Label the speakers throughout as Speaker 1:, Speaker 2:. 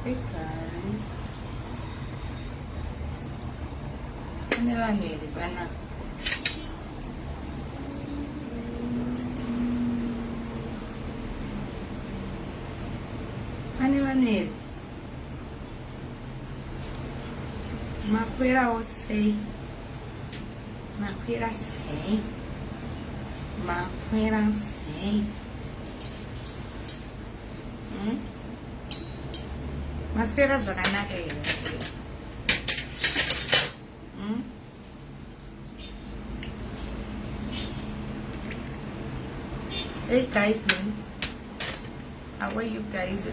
Speaker 1: Hey guys, pane vanhu here panapa? Pane vanhu here? Makwerawo sei? Makwera sei? Makwera sei? Maswera zvakanaka here? Hey guys, how are you guys?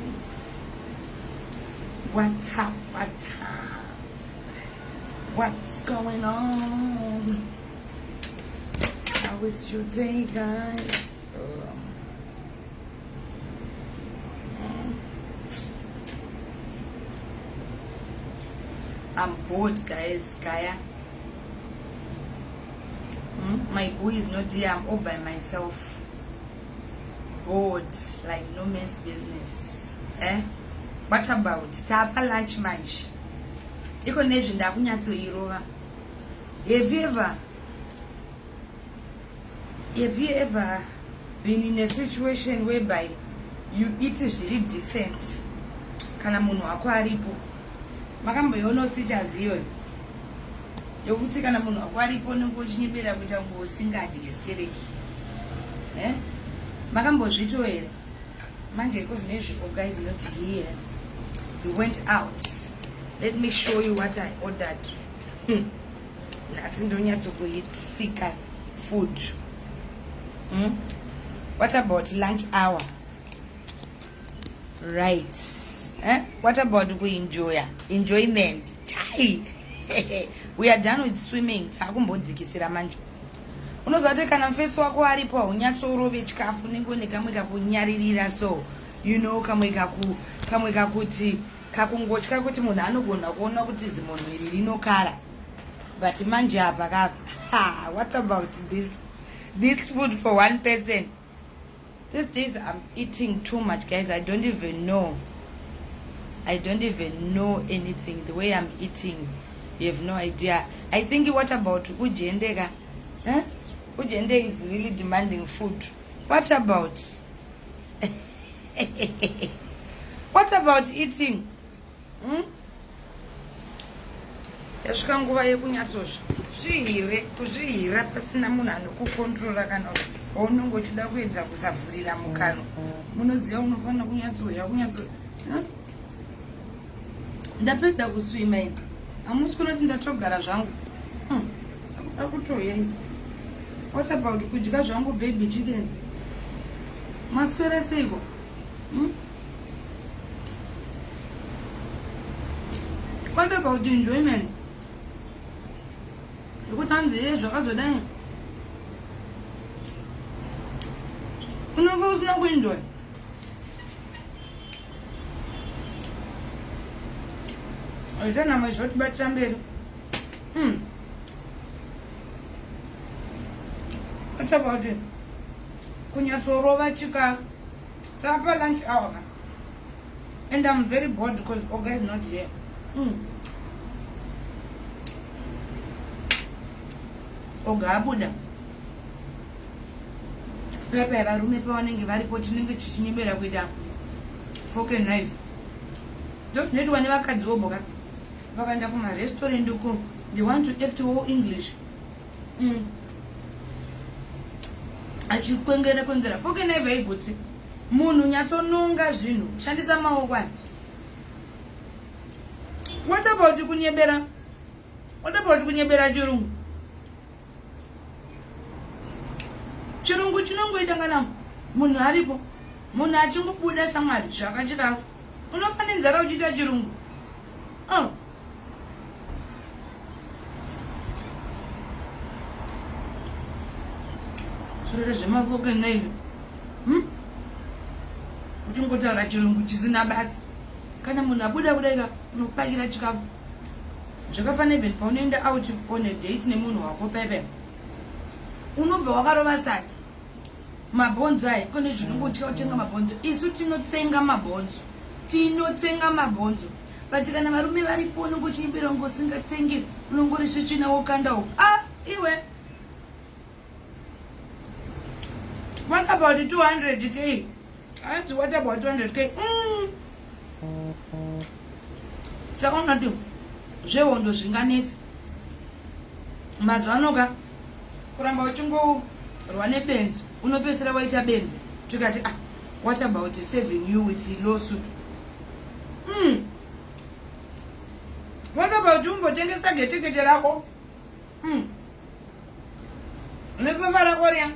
Speaker 1: What's up? What's up? What's going on? How is your day, guys? I'm bored, guys. Kaya. My boy is not here. I'm all by myself. Bored, like no man's business. What about tapa lunch munch? Iko nezvi ndakunyatsoirova. Have you ever been in a situation whereby you eat really decent? Kana munhu wako aripo. Makamboiona sichaziyo yokuti kana munhu wako aripo nongochinyebera kuita kunge usingadyi stereki. Makambozvito here? Manje iko zvinezvipo, guys, not here. We went out. Let me show you what I ordered. Nasi ndonyatsokuitsika food. What about lunch hour? Right. What about we enjoyment? We are done with swimming. Sakumbodzikisira manje. Unozati kana mfesi wako aripo unyatsorove chikafu ningone kamwe kakunyaririra, so you know kamwe kakuti kakungotya kuti munhu anogona kuona kuti zimunhu iri rinokara. But manje apa kapa. What about this food for one person? These days I'm eating too much, guys. I don't even know anything. The way I'm eating, you have no idea. I think what about Ujendega? Ujende is really demanding food. What about? What about eating? Yasvika nguva yekunyatsozva kuzvihira pasina munhu anokukontrora kana unongochida kuedza kusavhurira mukano. Munoziva unofanira kunyatsoya. Ndapedza kuswima ini. Hamusi kunoti ndatogara zvangu. Akutoyeni. What about kudya zvangu baby chicken? Maswera seiko? What about enjoyment? Yekuti hanzi zvakazodai. Unenge usina kuenjoy. Aitana mazvoti batira mberi. What about it? Kunyatsorova chikafu. Tapa lunch hour. And I'm very bored because Oga is not here. Oga abuda. Pepe varume pavanenge varipo tinenge tichinyebera kuita fork and knife. Ndotinoti vane vakadzi voboka vakaenda kumarestaurant uko, they want to act all English. Achikwengera fork and knife haigutsi. Munhu nyatsononga zvinhu shandisa maoko aya. What about kunyebera? What about kunyebera chirungu? Chirungu chinongoita kana munhu aripo, munhu achingobuda shamwari zvakachikafu, unofanira nzara uchiita chirungu. Zviro zvemafoke naizvo uchingotaura chirungu chisina basa. Kana munhu abuda kudai unopakira chikafu zvakafanira even paunoenda out on a date nemunhu wako pepe, unobva wakarova sati mabhonzo aya. Kune zvinongotya kutenga mabhonzo, isu tinotsenga mabhonzo tinotsenga mabhonzo. But kana varume varipo unongochimbira ungosingatsengi unongori svisvina wokandawo. Iwe. What about the 200k? What about 200k? Chakonati zvehondo zvinganetsa. Mazvanoka kuramba uchingorwa nebenzi unopedzisira waita benzi. Tikati what about saving you with the lawsuit? What about umbotengesa getiketi rako? Unesoma rako riya?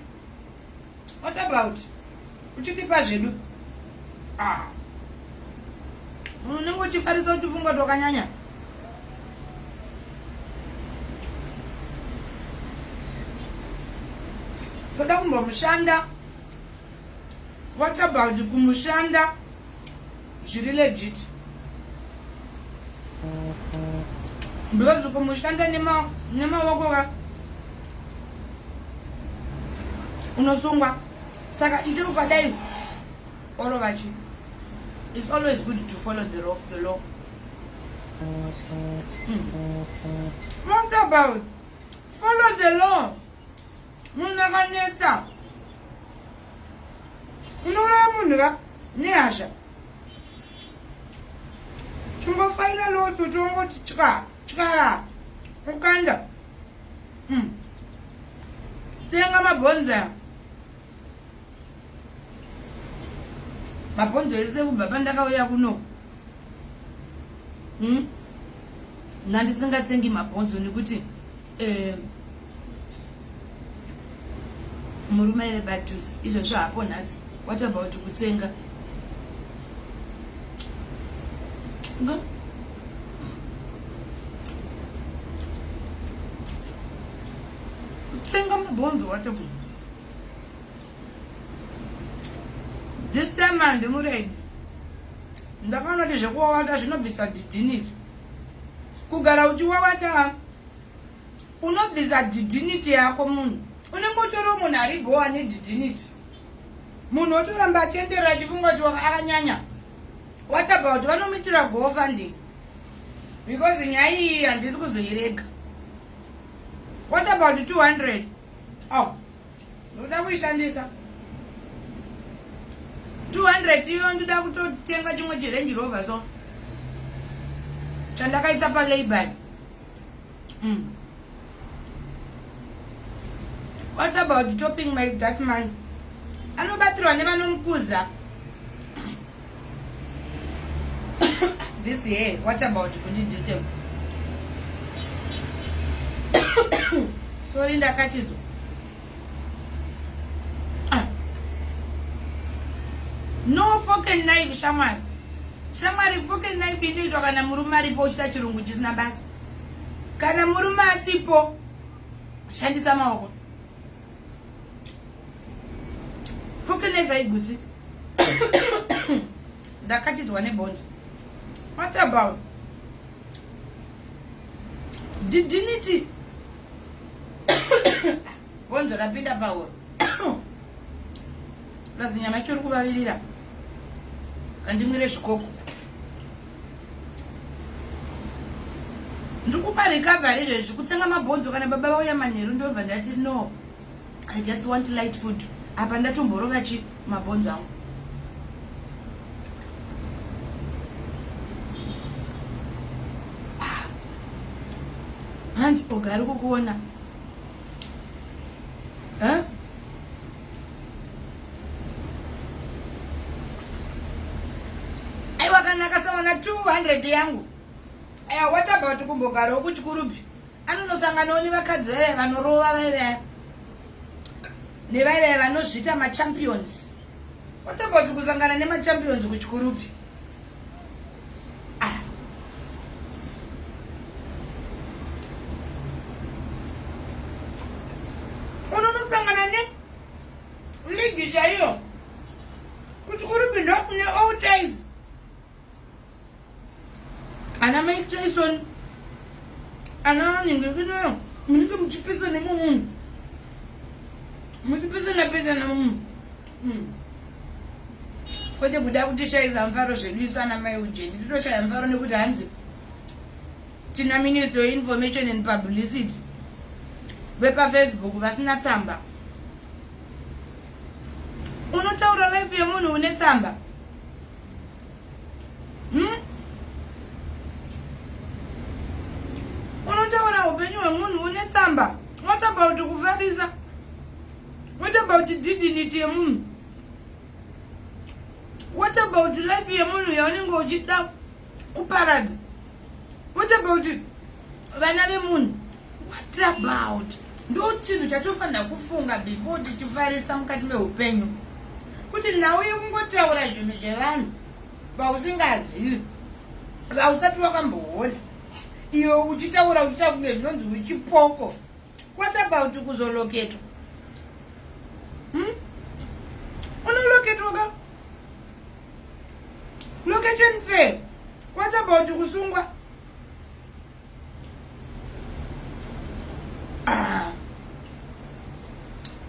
Speaker 1: What about uchitipa zvedu? Unenge uchifarisa kuti pfungwa twakanyanya. Toda kumbomushanda. What about kumushanda zviri legit? Because kumushanda nemaoko unosungwa. Saka ite ukadai olovachi. It's always good to follow the law. What about follow the law? Munakanetsa. Unoramunga nehasha. Tungofaila law tungoti chika ukanda. Tenga mabhonzo. Mabhonzo ese kubva pandakauya kuno. Nandisingatsengi mabhonzo nekuti murume ere badhusi izvozvo hapo nhasi. What about kutsenga? Kutsenga mabhonzo what about? This time man ndimuredi. Ndakaona kuti zvekuwawata zvinobvisa dignity. Kugara uchiwawata unobvisa dignity yako munhu. Unenge utori munhu ari bowa nedignity. Munhu otoramba achienderera achifunga kuti akanyanya. What about vanomitira GoFundMe? Because nyaya iyi handisi kuzoirega. What about 200? Ndoda kuishandisa. 200 iyo ndoda kutotenga chimwe chiRange Rover so. Chandakaisa palayby. What about topping my that man? Anobatirwa nevanomukuza. This year, what about kuni December? Sorry ndakachizwa. No fork and knife shamwari. Shamwari fork and knife inoitwa kana murume aripo uchita chirungu chisina basa. Kana murume asipo shandisa maoko. Fork and knife haigutsi. Ndakachizwa nebhonzo. What about dignity? Bonzo rapinda pauro. Lazi nyama chiri kuvavirira. Kandimwire zvikoko. Ndikupa recovery izvezvi kutsenga mabhonzo kana baba vauya manheru ndobva ndati no. I just want light food. Apa ndatomborova mabhonzo angu. Hanzi ugari kukuona. Aiwa kana kasawana 200 yangu. What about kumbogara kuchikurupi? Anonosanganawo nevakadzi vaya vanorova vaya. Nevaya vanozvita machampions. What about kusangana nemachampions kuchikurupi? Unonosangana ligi chaiyo. Kuchikurupi ndokune all time. Ana Mike Tyson. Ana ningekuno. Munike mchipisa nemunhu. Mchipisa na pesa na munhu. kwete kuda kutishaisa mfaro zvedisana mai ujeni titoshaya mfaro nekuti hanzi tina minister information and publicity vepafacebook vasina tsamba. Unotaura life yemunhu une tsamba? Unotaura upenyu hwemunhu une tsamba? What about kuvharisa? What about dignity yemunhu? What about life yemunhu yaunenge uchida kuparadza? What about vana vemunhu? What about? Ndo chinhu chatofanira kufunga before tichifarisa mukati meupenyu. Kuti nauye kungotaura zvinhu zvevanhu vausingazivi, vausati wakamboona, iwe uchitaura uchita kunge zvinonzi uchipoko. What about kuzoloketwa? Unoloketwa ka? Location fair. What about kusungwa?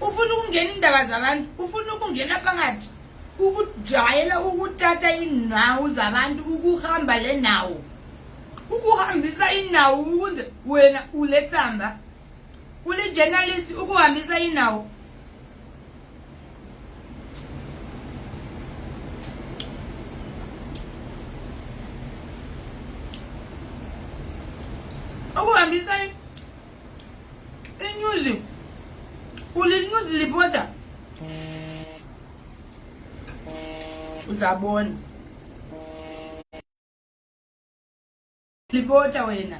Speaker 1: Ufuna ukungena indaba zabantu, ufuna ukungena phakathi, ukujayela ukuthatha indawo zabantu, ukuhamba lenawo, ukuhambisa indawo ukuthi wena uletsamba, ule journalist ukuhambisa indawo. Ukuhambisa news. Ule news reporter. Uzabona. Reporter wena.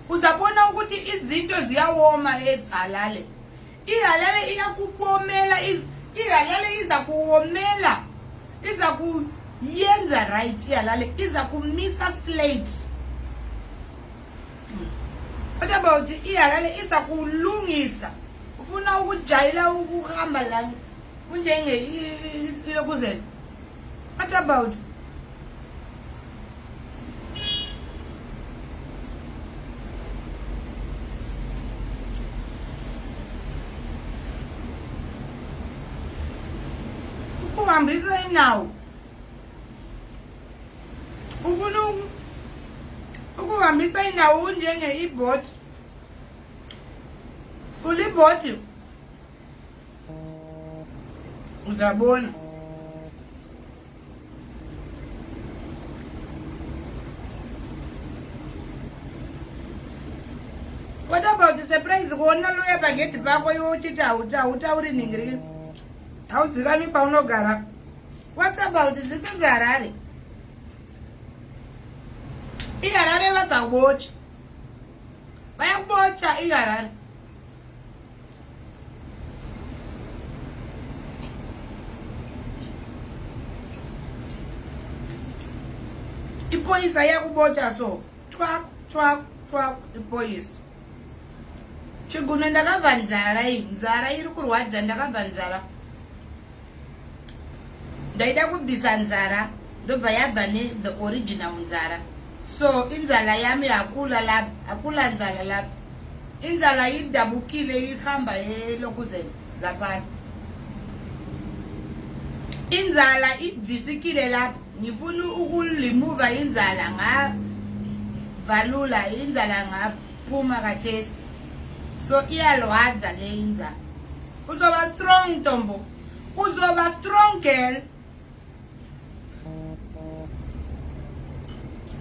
Speaker 1: Uzabona ukuthi izinto ziyawoma eZalale. iHalale iyakubomela, iHalale iza kuwomela. Iza kuyenza right iHalale, iza kumisa slate. What about iHalale iza kulungisa? Ufuna ukujayela ukuhamba la kunjenge ilokuzela. What about? Ukuhambisa inawo. Ufuna ukuhambisa inawo njenge ibot. Ulibot. Uzabona. What about the surprise? Kona loya bageti bako yochita utauri ningiri. Hauzikani paunogara. What about this is Harare? iHarare vasabocha. Vayabocha iHarare. Ipoyisa yakubocha so. Twak ipoyisa. Chigune ndakabva nzara iyi. Nzara iri kurwadza ndakabva nzara. Ndaida kubvisa nzara ndobva yabva the original nzara. So inzala yami akula nzala lapha. Inzala idabukile ihamba elokuzeni lapha. Inzala ibvisikile lapha. Ngifuna ukulimova inzala ngavalula inzala ngaphuma kathesi. So iyalwadza le inzala. Uzoba strong Tombo. Uzoba strong girl.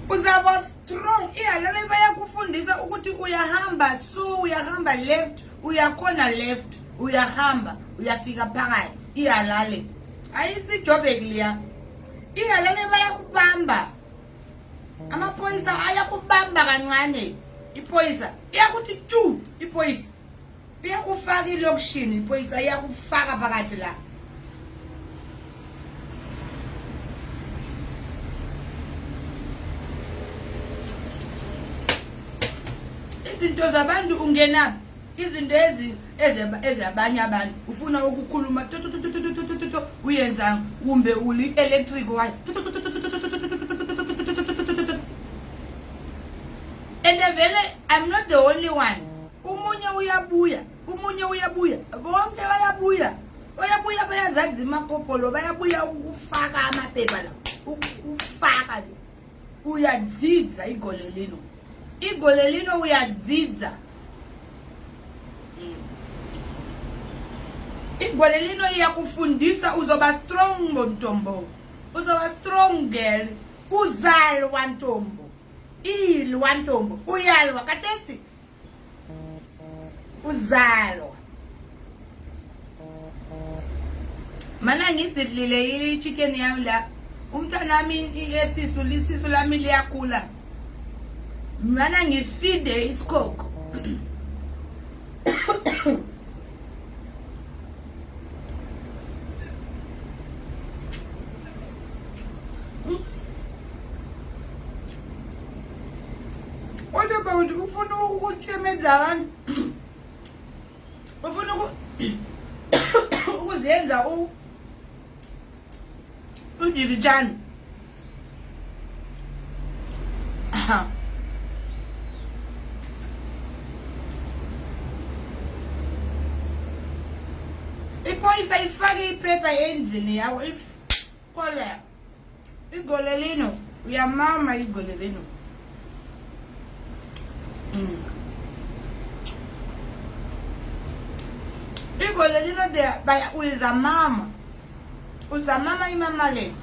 Speaker 1: Uzaba strong. iHalale bayakufundisa ukuthi uyahamba so uyahamba left, uyakhona left, uyahamba, uyafika phakathi. iHalale ayisi job ekliya. iHalale bayakubamba. Amaphoyisa ayakubamba kancane. Iphoyisa iyakuthi chu, iphoyisa iyakufaka ilokishini, iphoyisa iyakufaka phakathi la. Izinto zabantu ungena izinto ezabanye abantu ufuna ukukhuluma uyenza kumbe uli electric wire and vele I'm not the only one. Umunye uyabuya bonke bayabuya bayabuya bayazazi imakopolo bayabuya ukufaka amaphepha la ukufaka uyadzidza igole lino uyadzidza igole lino iyakufundisa uzoba strong ntombo uzoba strong girl uzalwa ntombo ilwa ntombo uyalwa katesi uzalwa mana ngizidlile ichicken yami la umntana wami isisu lami liyakhula mana ngifide isikoko what about ufuna ukuthemeza abantu ufuna ukuzenza uJikijani iphoyisa ifake iphepha endlini yawo if kola igole lino uyamama igole lino igole lino de baya uzamama imama le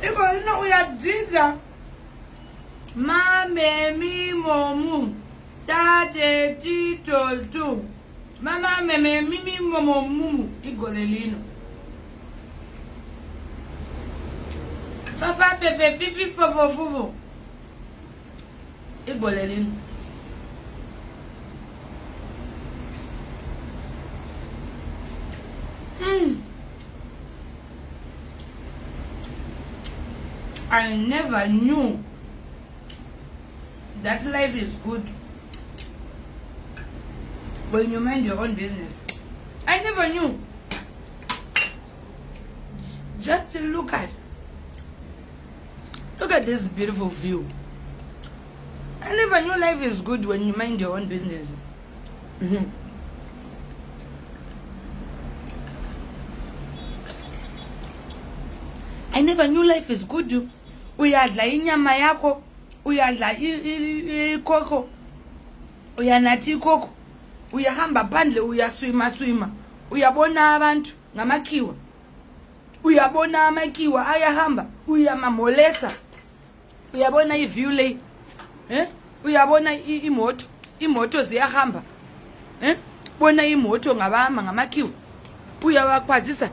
Speaker 1: igole lino uyadzidza mame mimomu tate tito tu mama meme mimi momu igole lino fafa fefe fifi fofo fufu igole lino I never knew that life is good when you mind your own business. I never knew. Just look at this beautiful view. I never knew life is good when you mind your own business. I never knew life is good. Uyadla inyama yako, uyadla ikoko, uyanathi ikoko, uyahamba phandle uyaswima, uyabona abantu ngamakhiwa, uyabona amakhiwa ayahamba, uyamamolesa, uyabona iview le, uyabona imoto ziyahamba, bona imoto ngabahamba ngamakhiwa, uyawakwazisa.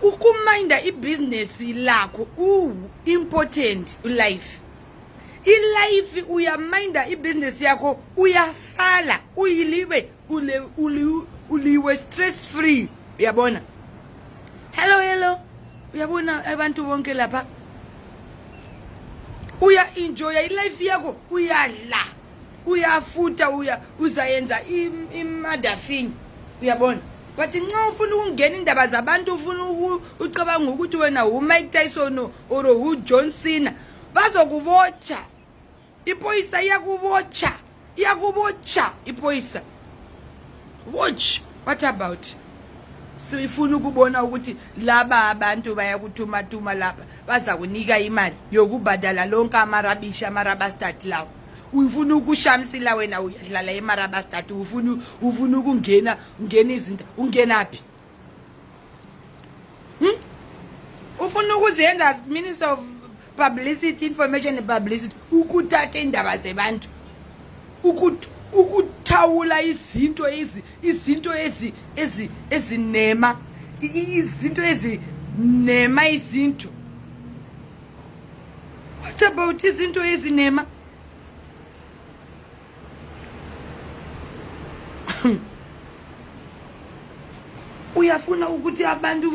Speaker 1: Ukuminda ibusiness lakho important life. Life uyaminda ibusiness yakho uyafala uyiliwe uliwe stress free uyabona. Hello uyabona abantu bonke lapha uya enjoy life yakho uyadla uyafuta uzayenza imadafini uyabona. But nxa ufuna ukungena indaba zabantu ufuna ucabanga ukuthi wena uMike Tyson or uJohn Cena bazokubotsha iphoyisa iyakubotsha iphoyisa. Watch what about sifuna ukubona ukuthi laba abantu bayakuthuma lapha baza kunika imali yokubadala lonke amarabastart lawo. Ufuna ukushamsila wena uyadlala emarabastart ufuna ukungena izinto ungenaphi ufuna ukuzenza Minister of Publicity Information and Publicity ukuthatha indaba zebantu ukuthawula izinto ezinema izinto. What about izinto ezinema? Uyafuna ukuthi abantu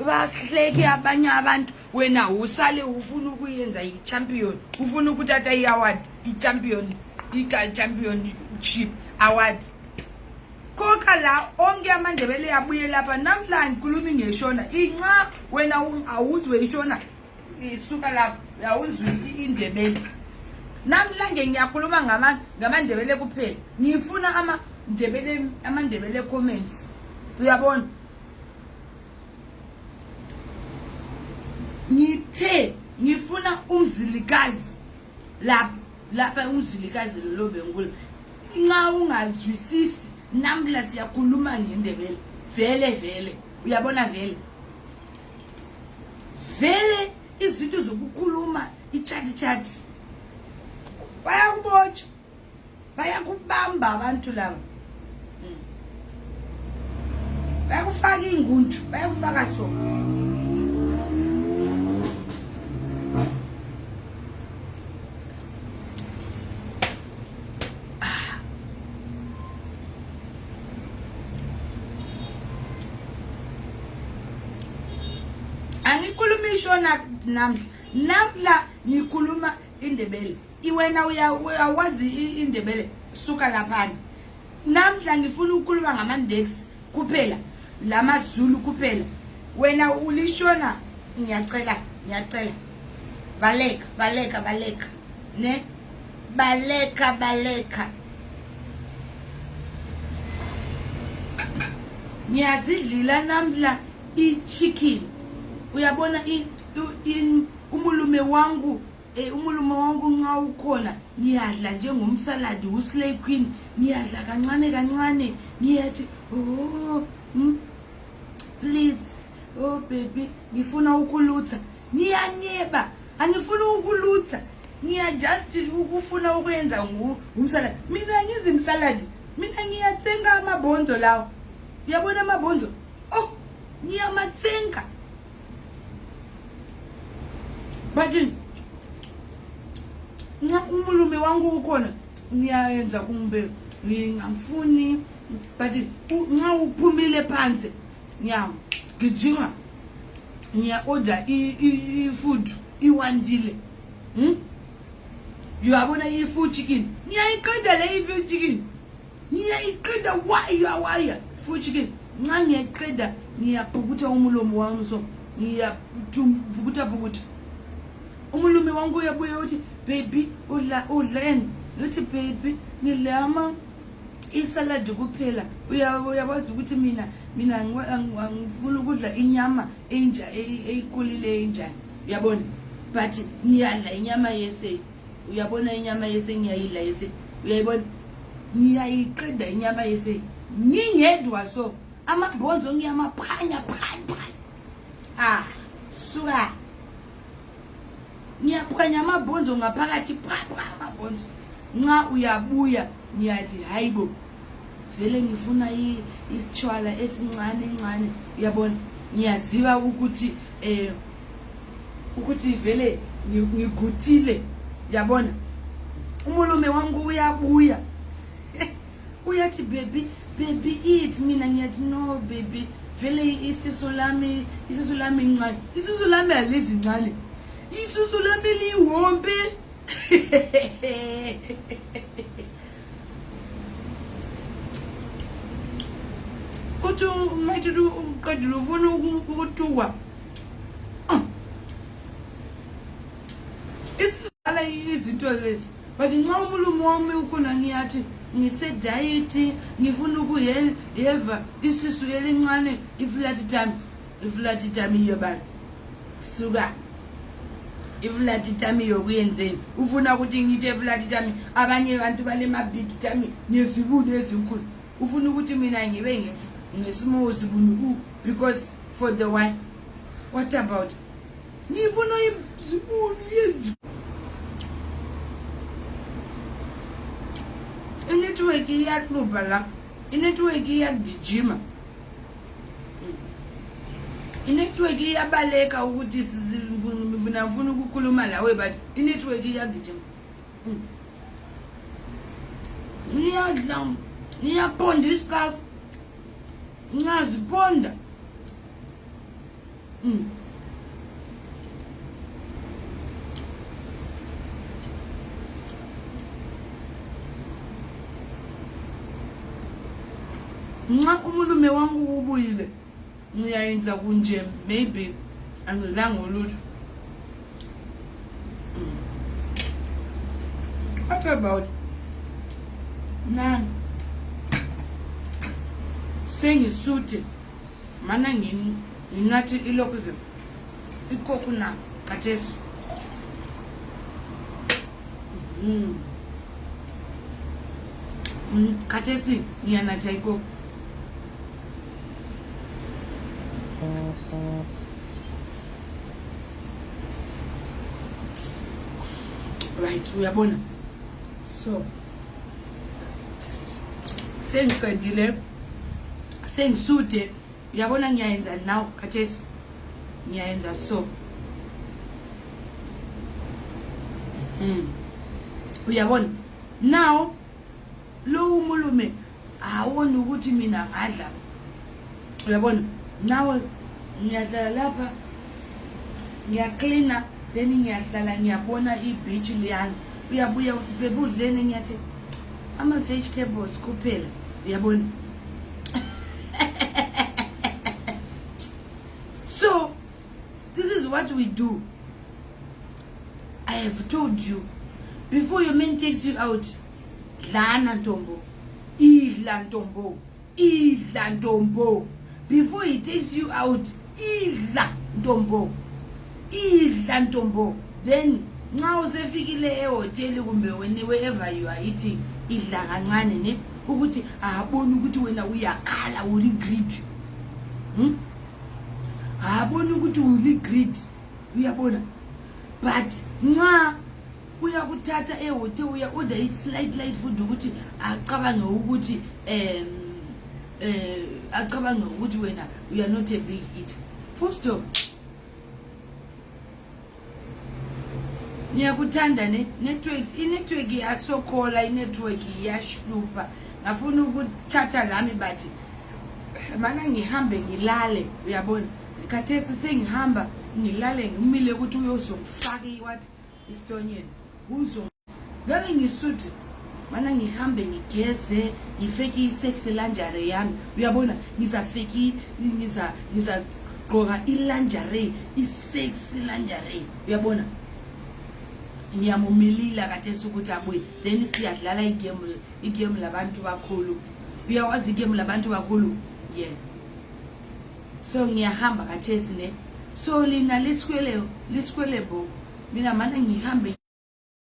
Speaker 1: bahleke abanye abantu wena usale ufuna ukuyenza i-champion ufuna ukuthatha i-award i-championship award koka la onke amandebele abuye lapha namhlanje khuluma ngeshona inxa wena awuzwe ishona isuka lapho awuzwi indebele. Namhlanje ngiyakhuluma ngamandebele kuphela. Ngifuna amandebele comments. Uyabona? Ngifuna umzilikazi lapha umzilikazi lo bengula. Nxa ungazwisisi namhla siyakhuluma ngendebele. Vele. Uyabona vele? Vele izinto zokukhuluma i-chat. Bayakubotsha. Bayakubamba abantu laba. Bayakufaka ingunju, bayakufaka so. Angikhulumisho namhla ngikhuluma indebele. Iwena uyawazi indebele suka lapha. Namhla ngifuna ukukhuluma ngamaNdex kuphela, lamaZulu kuphela. Wena ulishona ngiyacela. Baleka. Ne? Baleka. Ngiyazidlila namhla i-chicken. Uyabona umulume wangu nxa ukhona ngiyadla njengomsaladi uSlay Queen, ngiyadla kancane ngiyathi please baby ngifuna ukulutha, ngiyanyeba angifuna ukulutha, just ukufuna ukwenza umsaladi. Mina ngizi umsaladi, mina ngiyatsenga amabhonzo lawo. Uyabona amabhonzo? Ngiyamatsenga. But umulume wangu ukhona ngiyayenza kumbe ngingafuni, but nxa uphumile phansi ngiyagijima order food iwandile. Uyabona i-food chicken ngiyayiqeda le i-food chicken, ngiyayiqeda waya food chicken. Nxa ngiyayiqeda ngiyabhukutha umulume wami, so ngiyabhukutha. Umulume wangu uyabuya uthi baby udleni. Uthi baby ngidla isalad kuphela. Uyawazi ukuthi mina ngifuna ukudla inyama eyikhulile enjani. Uyabona? But ngiyadla inyama yese. Uyabona inyama yese ngiyayidla yese. Uyayibona? Ngiyayiqeda inyama yese. Ngingedwa so amabhonzo ngiyamaphanya. Suka. Ngiyaphanya amabhonzo ngaphakathi amabhonzo. Nxa uyabuya ngiyathi hayibo vele ngifuna isitshwala esincane. Uyabona? Ngiyaziba ukuthi vele ngiguthile. Uyabona? Umulume wangu uyabuya. Uyathi baby eat. Mina ngiyathi no baby vele isisu lami incane. Isisu lami alizincane. Isusu lami liwombe. Kuthi mayithi uqedile ufuna ukutukwa. Isizala izinto lezi. But nxa umulume wami ukhona ngiyathi ngise-diet, ngifuna ukuyeva isisu elincane iflat tummy yobani. Suka. Iflat tummy yokuyenzeni? Ufuna ukuthi ngithe iflat tummy abanye abantu balema big tummy nezibunu ezinkulu. Ufuna ukuthi mina ngibe ngesimo zibunu because for the wine. What about? Ngifuna izibunu lezi. Inetwork iyaqhuba la. Inetwork iyagijima. Inetwork iyabaleka ukuthi ngifuna ukukhuluma lawe, but inetwork iyagijima. Ngiyadla, ngiyaponda iskafu. Ngiyaziponda. Nxa umulume wangu ubuyile ngiyayenza kunje, maybe angilanga olutho. What about na sengisuthe mana nginathi ilokuze ikokuna kathesi kathesi ngiyanatha ikoko right uyabona so sengiqedile sengisuthe uyabona ngiyayenza now kathesi ngiyayenza so uyabona now lo umulume awona ukuthi mina ngadla uyabona nawe ngiyahlala lapha ngiyacleana then ngiyahlala ngiyabona ibeach liyana uyabuya uthi bebe udlene ngiyathi ama vegetables kuphela uyabona so this is what we do. I have told you before your man takes you out, dlana ntombo, idla ntombo, idla ntombo. Before he takes you out, idla ntombo, idla ntombo. Then nxa usefikile ehotel kumbe wherever you are eating, idla kancane ne ukuthi abona ukuthi wena uyakhala uri greed. Abona ukuthi uri greed. Uyabona? But nxa uyakuthatha ehotel uya order light food ukuthi acabange ukuthi acabange ukuthi wena you are not a big eater. Full stop. Niyakuthanda ne networks inetwork yasokola inetwork yashlupa ngafuna ukuthatha lami bathi mana ngihambe ngilale uyabona kathesi sengihamba ngilale ngimile ukuthi uyozongifaka iwathi isitonyeni uzo ngabe ngisuthi mana ngihambe ngigeze ngifeki isexy lingerie yami uyabona ngizafeki ngizagqoka ilingerie isexy lingerie uyabona ngiyamumilila kathesi ukuthi abuye then siyadlala igame labantu bakhulu uyawazi igame labantu bakhulu yeah so ngiyahamba kathesi ne so lina lisikwele bo mina mana ngihambe